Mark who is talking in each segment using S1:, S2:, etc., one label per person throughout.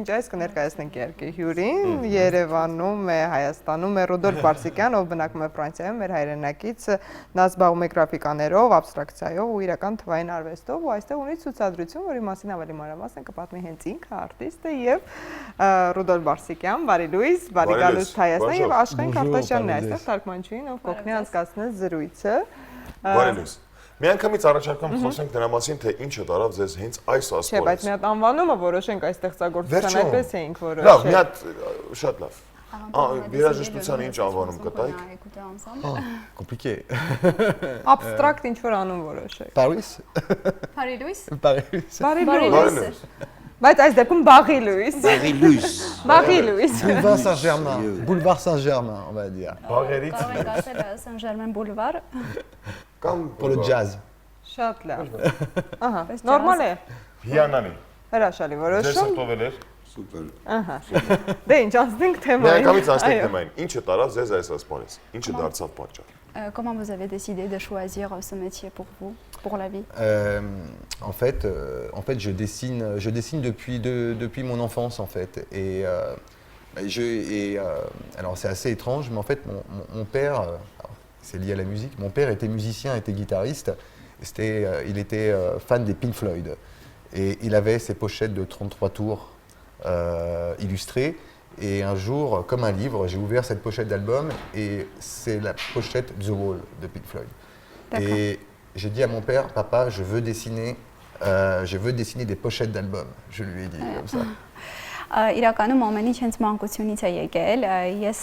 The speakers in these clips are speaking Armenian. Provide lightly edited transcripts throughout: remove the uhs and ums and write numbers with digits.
S1: մինչ այս կներկայացնենք երկի հյուրին, Երևանում է, Հայաստանում է Ռուդոլֆ Բարսիկյան, ով բնակվում է Ֆրանսիայում, մեր հայրենակից, նա զբաղվում է գրաֆիկաներով, աբստրակցիայով ու իրական թվային արվեստով, ու այստեղ ունի ցուցադրություն, որի մասին ավելի մանրամասն կպատմի հենց ինքը, արտիստը եւ Ռուդոլֆ Բարսիկյան, բարի լույս, բարի գալուստ Հայաստան եւ Աշխեն Քարտաշյանն է այստեղ թարգմանչուհին, ով կօգնի անցկացնել զրույցը։
S2: Բարի լույս։ Մի անգամից առաջարկում խոսենք դրա մասին, թե ինչը տարավ ձեզ հենց այս ասպարեզ։
S1: Չէ, բայց մի հատ անվանումը որոշենք այս ստեղծագործության այդպես էինք որոշել։
S2: Լավ, մի հատ շատ լավ։ Երաժշտության ինչ անվանում կտայիք։
S3: Compliqué.
S1: Abstract ինչ-որ անուն որոշեք։
S3: Paris.
S4: Բարի լույս։
S1: Բարի լույս։ Բայց այս դեպքում Բաղի լույս։
S5: Բարի լույս։
S1: Բաղի լույս։
S3: Boulevard Saint-Germain. Boulevard Saint-Germain, on va dire.
S2: Բաղերից
S4: Կարող ենք ասել Saint-Germain boulevard։
S2: կամ
S3: Pour le jazz.
S1: Շատ լավ։ Ահա, նորմալ է։
S2: հիանալի։
S1: Հրաշալի
S2: Ձեզ
S1: որոշում։
S2: սրտովել էր։
S5: Սուպեր։
S1: Ահա։ Դե ինչ ասենք
S2: Մի
S1: թեմային։
S2: անգամից անցնենք թեմային։ Ինչը տարավ ձեզ այս ասպարեզ։ Ինչը դարձավ պատճառ։
S4: Comment vous avez décidé de choisir ce métier pour vous, pour la vie?
S3: En fait, je dessine depuis mon enfance en fait. Alors c'est assez étrange, mais en fait mon père, c'est lié à la musique. Mon père était musicien, était guitariste. Il était fan des Pink Floyd et il avait ses pochettes de 33 tours illustrées. Et un jour, comme un livre, j'ai ouvert cette pochette d'album et c'est la pochette The Wall de Pink Floyd. Et j'ai dit à mon père, papa, je veux dessiner des pochettes d'albums. Je lui ai dit comme ça.
S4: Իրականում ամեն ինչ հենց մանկությունից է եկել։ Ես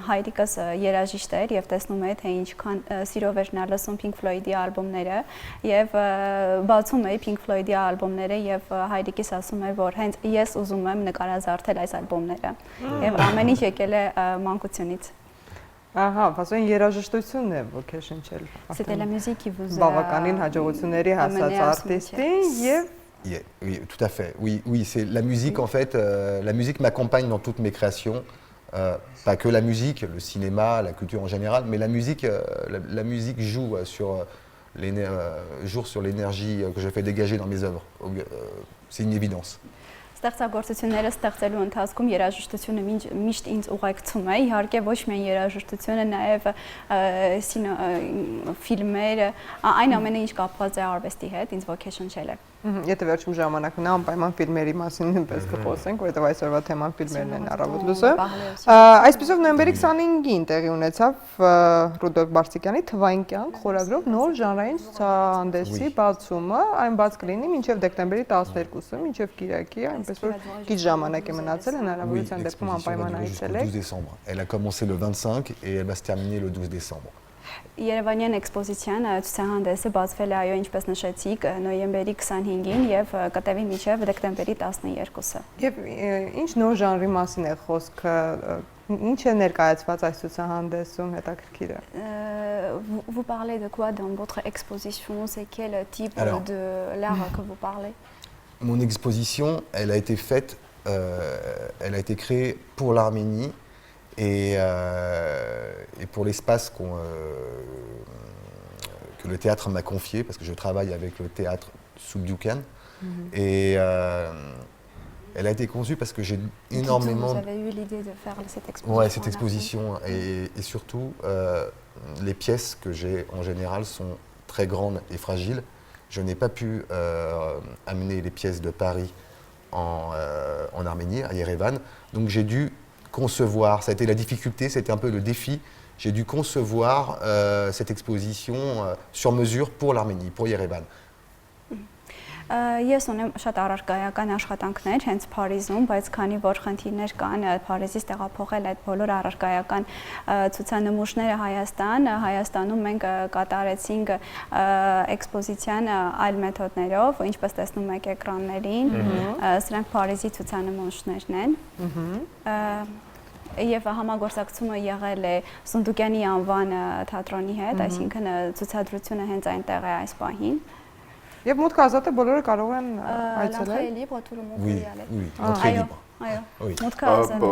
S4: հայրիկս երաժիշտ էր եւ տեսնում էի թե ինչքան սիրով էր նա լսում Pink Floyd-ի ալբոմները եւ բացում էի Pink Floyd-ի ալբոմները եւ հայրիկիս ասում էր որ հենց ես ուզում եմ նկարազարդել այս ալբոմները եւ ամեն ինչ եկել է մանկությունից։
S1: Ահա, ասեն երաժշտությունն է ոգեշնչել։
S4: C'était la musique qui vous
S1: բավականին հաջողությունների հասած արտիստին եւ
S3: Oui, tout à fait. Oui, c'est la musique en fait. La musique m'accompagne dans toutes mes créations. Pas que la musique, le cinéma, la culture en général, mais la musique joue sur l'énergie que je fais dégager dans mes œuvres. C'est une évidence.
S4: Ստեղծագործությունները ստեղծելու ընթացքում երաժշտությունը միշտ ինձ ուղեկցում է, իհարկե ոչ միայն երաժշտությունը, նաև ֆիլմերը, այն ամենը ինչ կապված է արվեստի հետ, ինձ ոգեշնչել է։
S1: Եթե վերջում ժամանակ ունենա, անպայման ֆիլմերի մասին նույնպես կխոսենք, որովհետև այսօրվա թեման ֆիլմերն են առավոտ լույսը։ Այսպիսով նոյեմբերի 25-ին տեղի ունեցավ Ռուդոլֆ Բարսիկյանի «Թվային կյանք» խորագրով նոր ժանրային ցուցահանդեսի բացումը, այն բաց կլինի մինչև դեկտեմբերի 12-ը, մինչև կիրակի, այնպես որ քիչ ժամանակ է մնացել, հնարավորության դեպքում անպայման այցելեք։
S3: Elle a commencé le 25 et elle va se terminer le 12 décembre.
S4: Երևանյան էքսպոզիցիան ցուցահանդեսը բացվել է այո ինչպես նշեցիք նոյեմբերի 25-ին եւ կտևի մինչեւ դեկտեմբերի 12-ը։
S1: Եվ ինչ նոր ժանրի մասին է խոսքը, ինչ է ներկայացված այս ցուցահանդեսում, հետաքրքիր է։
S4: Vous parlez de quoi dans votre exposition? C'est quel type de l'art que vous parlez?
S3: Mon exposition, elle a été créée pour l'Arménie. Et pour l'espace que le théâtre m'a confié, parce que je travaille avec le théâtre Subdukan, et elle a été conçue parce que j'ai énormément...
S4: Vous avez eu l'idée de faire cette exposition?
S3: Ouais, cette exposition, et surtout, les pièces que j'ai en général sont très grandes et fragiles. Je n'ai pas pu amener les pièces de Paris en Arménie, à Yerevan, donc j'ai dû concevoir, ça a été la difficulté, c'était un peu le défi. J'ai dû concevoir cette exposition sur mesure pour l'Arménie, pour Yerevan.
S4: Ես ունեմ շատ առարկայական աշխատանքներ հենց Փարիզում, բայց քանի որ խնդիրներ կան Փարիզից տեղափոխել այդ բոլոր առարկայական ցուցանմուշները Հայաստանում մենք կատարեցինք էքսպոզիցիան այլ մեթոդներով, ինչպես տեսնում եք էկրաններին, սրանք Փարիզի ցուցանմուշներն են։ Եվ համագործակցումը եղել է Սունդուկյանի անվան թատրոնի հետ, այսինքն ցուցադրությունը հենց այնտեղ է այս պահին։
S1: Եվ մուտքը ազատ է, բոլորը կարող են այցելել։
S4: L'entrée est libre, tout le monde peut y aller.
S3: Oui, l'entrée est libre. Oui.
S4: Մուտքը ազատ է։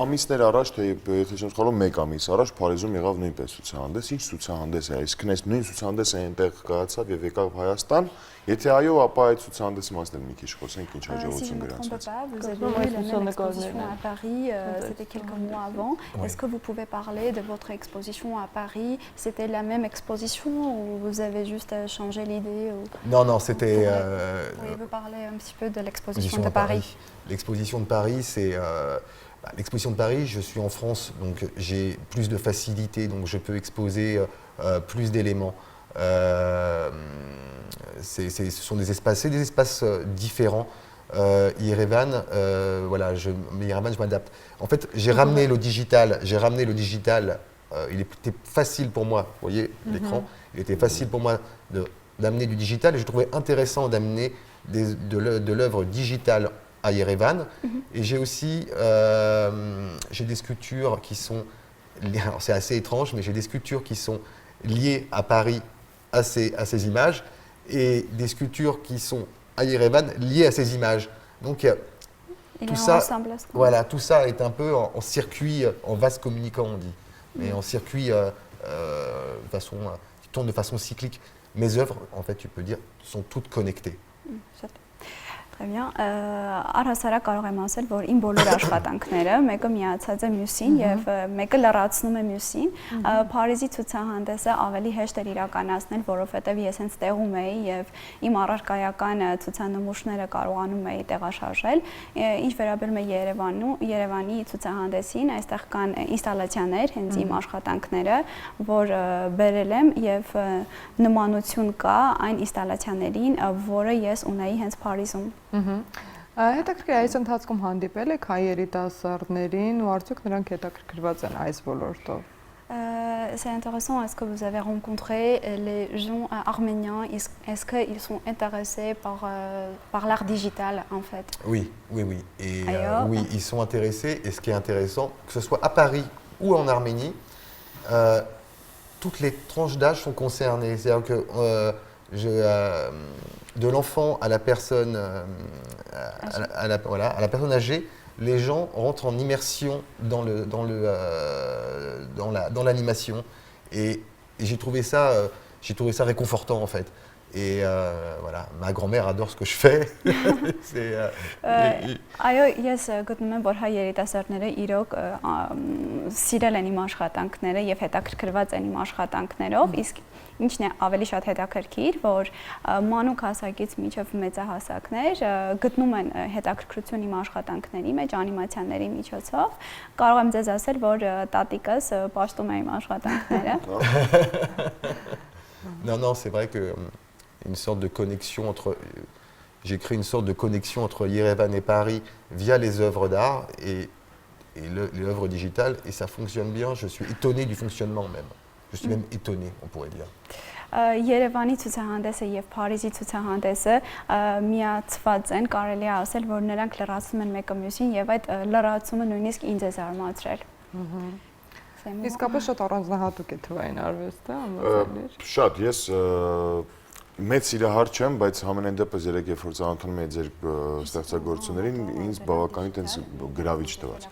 S2: Ամիսներ առաջ, թե եթե չեմ սխալվում, 1 ամիս առաջ Փարիզում եղավ նույնպես ցուցահանդես։ Ինչ ցուցահանդես է, այսինքն այս նույն ցուցահանդեսը այնտեղ կայացավ եւ եկավ Հայաստան։ Եթե այո, ապա այդ ցուցահանդեսի մասին մի քիչ խոսենք, ինչ
S4: Si
S2: հաջողություն
S4: je ne me trompe
S2: գրանցեց։
S4: pas, vous avez eu la même exposition à Paris, c'était quelques mois avant. Est-ce que vous pouvez parler de votre exposition à Paris? C'était la même exposition ou vous avez juste changé l'idée
S3: Non, c'était...
S4: Pourriez-vous parler un petit peu de l'exposition de Paris?
S3: L'exposition de Paris, c'est... l'exposition de Paris, je suis en France, donc j'ai plus de facilité, donc je peux exposer plus d'éléments. Ce sont des espaces, différents. Yerevan, voilà, mais Yerevan, je m'adapte. En fait, j'ai ramené le digital. Il était facile pour moi, vous voyez l'écran, il était facile pour moi d'amener du digital et je trouvais intéressant d'amener de l'œuvre digitale à Yerevan. Et j'ai aussi j'ai des sculptures qui sont, c'est assez étrange, mais j'ai des sculptures qui sont liées à Paris, à ces images, et des sculptures qui sont à Yerevan liées à ces images. Donc tout ça, voilà, tout ça est un peu en circuit, en vase communicant, on dit, mais en circuit qui tourne de façon cyclique. Mes œuvres, en fait, tu peux dire, sont toutes connectées.
S4: Très bien. Առհասարակ կարող եմ ասել, որ իմ բոլոր աշխատանքները մեկը միացած է մյուսին եւ մեկը լրացնում է մյուսին։ Փարիզի ցուցահանդեսը ավելի հեշտ էր իրականացնել, որովհետեւ ես հենց տեղում էի եւ իմ առարկայական ցուցանմուշները կարողանում էի տեղաշարժել։ Ինչ վերաբերում է Երևանի ցուցահանդեսին, այստեղ կան ինստալացիաներ, հենց իմ աշխատանքները, որ բերել եմ եւ նմանություն կա այն ինստալացիաներին, որը ես ունեի հենց Փարիզում։
S1: Հետաքրքիր է, այս ընթացքում հանդիպել եք հայ երիտասարդներին ու արդյոք նրանք հետաքրքրված են այս ոլորտով։
S4: C'est intéressant, est-ce que vous avez rencontré les gens arméniens, est-ce qu'ils sont intéressés par l'art digital en fait?
S3: Oui. Et oui, ils sont intéressés et ce qui est intéressant, que ce soit à Paris ou en Arménie, toutes les tranches d'âge sont concernées. C'est-à-dire que de l'enfant à la personne, à la personne âgée, les gens rentrent en immersion dans l'animation et j'ai trouvé ça réconfortant en fait. Et voilà, ma grand-mère adore ce que je fais.
S4: Այո, ես գտնում եմ, որ հայ երիտասարդները իրոք սիրել են իմ աշխատանքները եւ հետաքրքրված են իմ աշխատանքներով, իսկ ինչն է ավելի շատ հետաքրքիր, որ մանուկ հասակից մինչև մեծահասակներ գտնում են հետաքրքրություն իմ աշխատանքների մեջ, անիմացիաների միջոցով։ Կարող եմ ձեզ ասել, որ տատիկս պաշտում է իմ աշխատանքները։
S3: Non, c'est vrai que une sorte de connexion j'ai créé une sorte de connexion entre Yerevan et Paris via les œuvres d'art et les œuvres digitales et ça fonctionne bien. Je suis étonné du fonctionnement même. Je suis même étonné, on pourrait dire.
S4: Երևանի ցուցահանդեսը եւ Փարիզի ցուցահանդեսը միացված են, կարելի է ասել, որ նրանք լրացնում են մեկը մյուսին եւ այդ լրացումը նույնիսկ ինձ է զարմացրել։
S1: Իսկապես շատ առանձնահատուկ է թվային արվեստը, ամոթալիր։
S2: Շատ, ես մեծ սիրահար չեմ, բայց համենայն դեպս երեք երբ որ ծանոթանում եմ ձեր ստեղծագործություններին, ինձ բավականին տենց գրավիչ տված։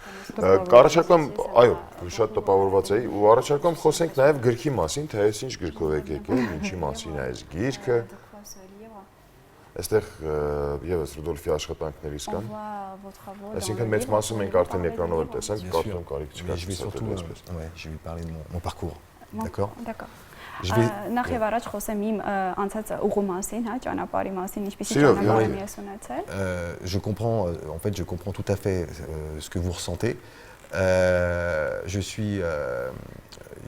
S2: Առաջարկում, այո, շատ տպավորված էի ու առաջարկում խոսենք նաև գրքի մասին, թե այս ինչ գրքով եք եկել, ինչի մասին է այս գիրքը։ Այստեղ եւս Ռուդոլֆի աշխատանքներից կան։ Այսինքն մեծ մասը մենք արդեն էկրանով էլ տեսանք, կարծում կարիք չկա։
S3: Je vais parler de mon parcours. D'accord.
S4: Նախ եւ առաջ խոսեմ իմ անցած ուղու մասին, հա, ճանապարհի մասին, ինչպեսի ճանապարհ եմ ես ունեցել։
S3: Je comprends tout à fait ce que vous ressentez.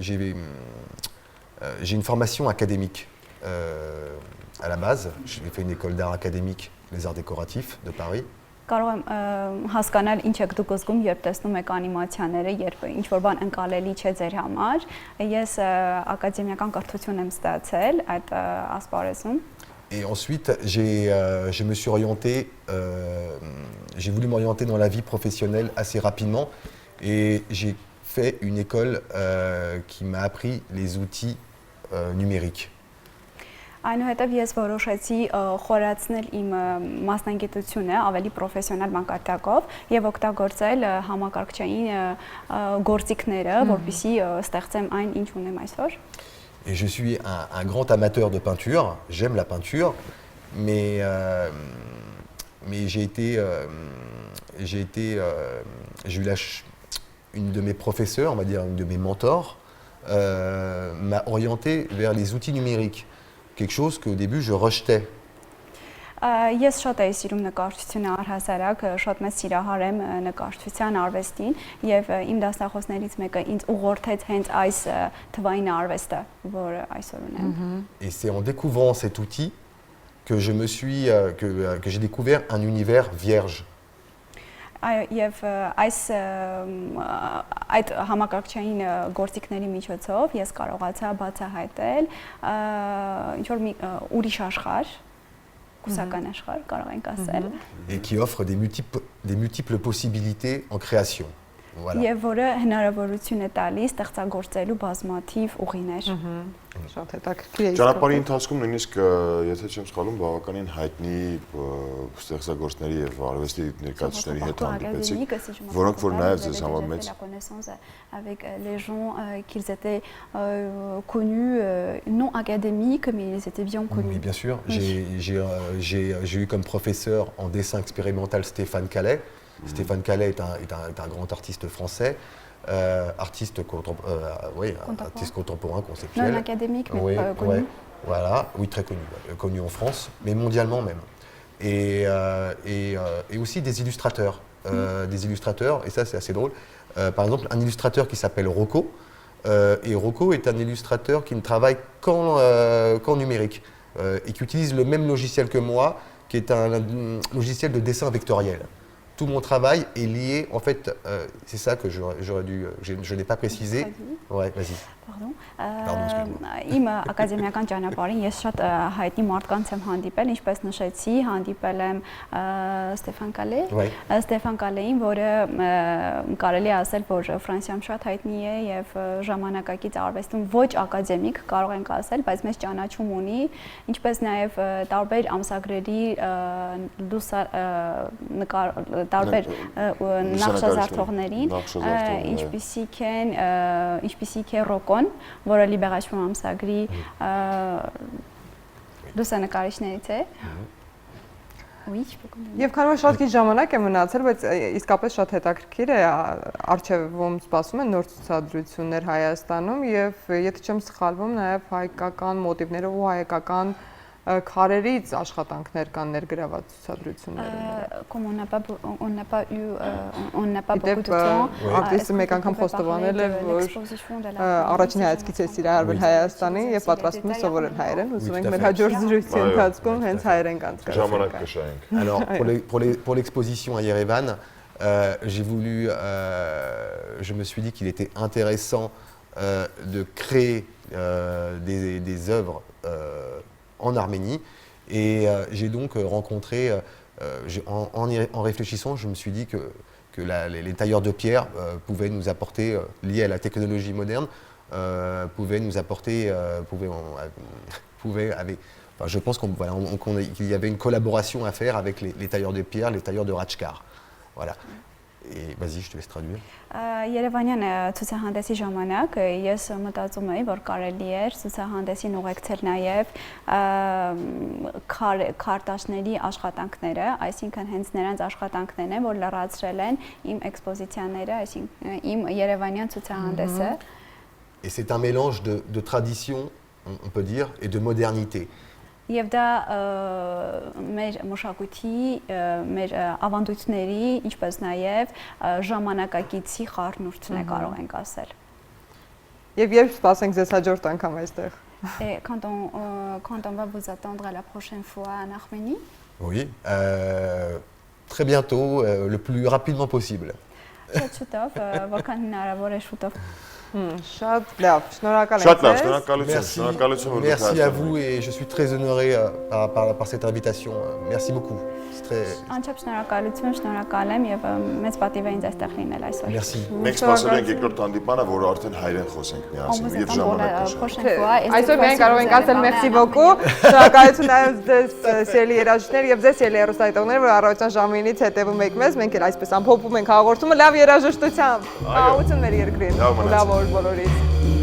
S3: J'ai une formation académique à la base. J'ai fait une école d'art académique, les arts décoratifs de Paris.
S4: Կարող եմ հասկանալ ինչ եք դուք զգում, երբ տեսնում եք անիմացիաները, երբ ինչ որ բան ընկալելի չէ ձեր համար։ Ես ակադեմիական կրթություն եմ ստացել այդ ասպարեզում։
S3: Et ensuite, je me suis orienté, j'ai voulu m'orienter dans la vie professionnelle assez rapidement et j'ai fait une école qui m'a appris les outils numériques.
S4: Այնուհետև ես որոշեցի խորացնել իմ մասնագիտությունը ավելի պրոֆեսիոնալ մակարդակով եւ օգտագործել համակարգչային գործիքները, որպեսզի ստեղծեմ այն, ինչ ունեմ այսօր։
S3: Et je suis un grand amateur de peinture, j'aime la peinture, mais j'ai eu une de mes professeurs, on va dire une de mes mentors, m'a orienté vers les outils numériques, quelque chose qu'au début je rejetais.
S4: Ես շատ էի սիրում նկարչությունը առհասարակ, շատ մեծ սիրահար եմ նկարչության արվեստին եւ իմ դասախոսներից մեկը ինձ ուղղորդեց հենց այս թվային արվեստը, որը այսօր ունեմ։
S3: Et c'est en découvrant cet outil que j'ai découvert un univers vierge.
S4: Եվ այդ համակարգչային գործիքների միջոցով ես կարողացա բացահայտել ինչ որ մի ուրիշ աշխարհ, կուսական աշխարհ կարող ենք ասել,
S3: et qui offre des multiples possibilités en création. Voilà.
S4: Եվ որը հնարավորություն է տալիս ստեղծագործելու բազմաթիվ ուղիներ։
S1: Շատ հետաքրքիր է։
S2: Ճանապարհի ընթացքում նույնիսկ եթե չեմ սխալվում, բավականին հայտնի ստեղծագործների եւ արվեստի ներկայացուցիչների հետ հանդիպեցիք, որոնք որ նաեւ ձեզ համար մեծ
S4: avec les gens qu'ils étaient connus non académiques mais ils étaient bien connus.
S3: Oui, bien sûr, j'ai eu comme professeur en dessin expérimental Stéphane Calais. Stéphane Calais est un grand artiste français, artiste contemporain, conceptuel.
S4: Non académique, mais
S3: oui,
S4: connu.
S3: Ouais, voilà, oui, très connu, connu en France, mais mondialement même. Et aussi des illustrateurs. Des illustrateurs, et ça c'est assez drôle. Par exemple, un illustrateur qui s'appelle Rocco. Et Rocco est un illustrateur qui ne travaille qu'en numérique et qui utilise le même logiciel que moi, qui est un logiciel de dessin vectoriel. Tout mon travail est lié, en fait, c'est ça que je n'ai pas précisé. Ouais, vas-y.
S4: Pardon.
S3: excuse-moi.
S4: Իմ ակադեմիական ճանապարհին ես շատ հայտնի մարդկանց եմ հանդիպել, ինչպես նշեցի, հանդիպել եմ Ստեֆան Կալե։ Ստեֆան Կալեին, որը կարելի է ասել, որ Ֆրանսիայում շատ հայտնի է եւ ժամանակակից արվեստում ոչ ակադեմիկ, կարող ենք ասել, բայց մեծ ճանաչում ունի, ինչպես նաեւ տարբեր ամսագրերի տարբեր նախշազարդողներին, ինչպիսիք է Ռոկոն, որը Լիբերաշն ամսագրի լուսանկարիչներից է։ Oui, je peux continuer.
S1: Եվ քանի որ շատ քիչ ժամանակ է մնացել, բայց իսկապես շատ հետաքրքիր է, արխիվում սպասում են նոր ցուցադրություններ Հայաստանում եւ եթե չեմ սխալվում, նաեւ հայկական մոտիվներով ու հայկական քարերից աշխատանքներ կան ներգրաված ցուցադրություններում։
S4: Comme on n'a pas beaucoup de temps,
S1: արտիստը մեկ անգամ խոստովանել է, որ առաջին հայացքից է սիրահարվել Հայաստանին եւ պատրաստվում է սովորել հայերեն, ուզում ենք մեր հաջորդ զրույցի ընթացքում հենց հայերեն կանցկացնել։
S2: Ժամանակ կշահենք։
S3: Alors pour l'exposition à Yerevan, je me suis dit qu'il était intéressant de créer des œuvres en Arménie et j'ai donc rencontré, en réfléchissant, je me suis dit que les tailleurs de pierre pouvaient nous apporter, liés à la technologie moderne, pouvaient nous apporter, je pense qu'il y avait une collaboration à faire avec les tailleurs de pierre, les tailleurs de Ratchkar. Voilà. Et vas-y, je te laisse traduire.
S4: Երևանյան ցուցահանդեսի ժամանակ ես մտածում էի, որ կարելի էր ցուցահանդեսին ուղեկցել նաև քարտաշների աշխատանքները, այսինքն հենց նրանց աշխատանքներն են, որ լրացրել են իմ էքսպոզիցիաները, այսինքն իմ երևանյան ցուցահանդեսը։
S3: Et c'est un mélange de tradition, on peut dire, et de modernité.
S4: Եվ դա մեր մշակույթի, մեր ավանդույթների, ինչպես նաև ժամանակակիցի խառնուրդն է կարող ենք ասել։
S1: Եվ երբ սպասենք ձեզ հաջորդ անգամ այստեղ։
S4: Et quand on va vous attendre à la prochaine fois en Arménie?
S3: Oui, très bientôt, le plus rapidement possible.
S4: Շուտով, որքան հնարավոր է շուտով։
S1: Շատ լավ, շնորհակալ
S2: Շատ լավ,
S1: ենք ձեզ։
S2: շնորհակալություն, շնորհակալություն որ դուք
S3: merci à
S2: հաղորդել
S3: vous et je suis très honoré par cette invitation. Merci beaucoup. C'est très...
S4: Անչափ շնորհակալություն, շնորհակալ եմ եւ մեծ պատիվ է ինձ այստեղ լինել այսօր։
S3: Merci.
S2: Մենք սպասել ենք երկրորդ հանդիպանը, որ արդեն հայերեն խոսենք միասին եւ ժամանակ կշահենք։
S1: Այսօր միայն կարող ենք ասել merci beaucoup։ Շնորհակալություն նաև ձեզ սիրելի երաժիշտներ եւ ձեզ սիրելի հեռուստադիտողներ, որ առավոտյան ժամինից հետևում եք մեզ։ Մենք էլ այսպես ամփոփում ենք հաղորդումը լավ երաժշտությամբ։ Աղոթություն մեր երկրին։ Լավ օր բոլորիս։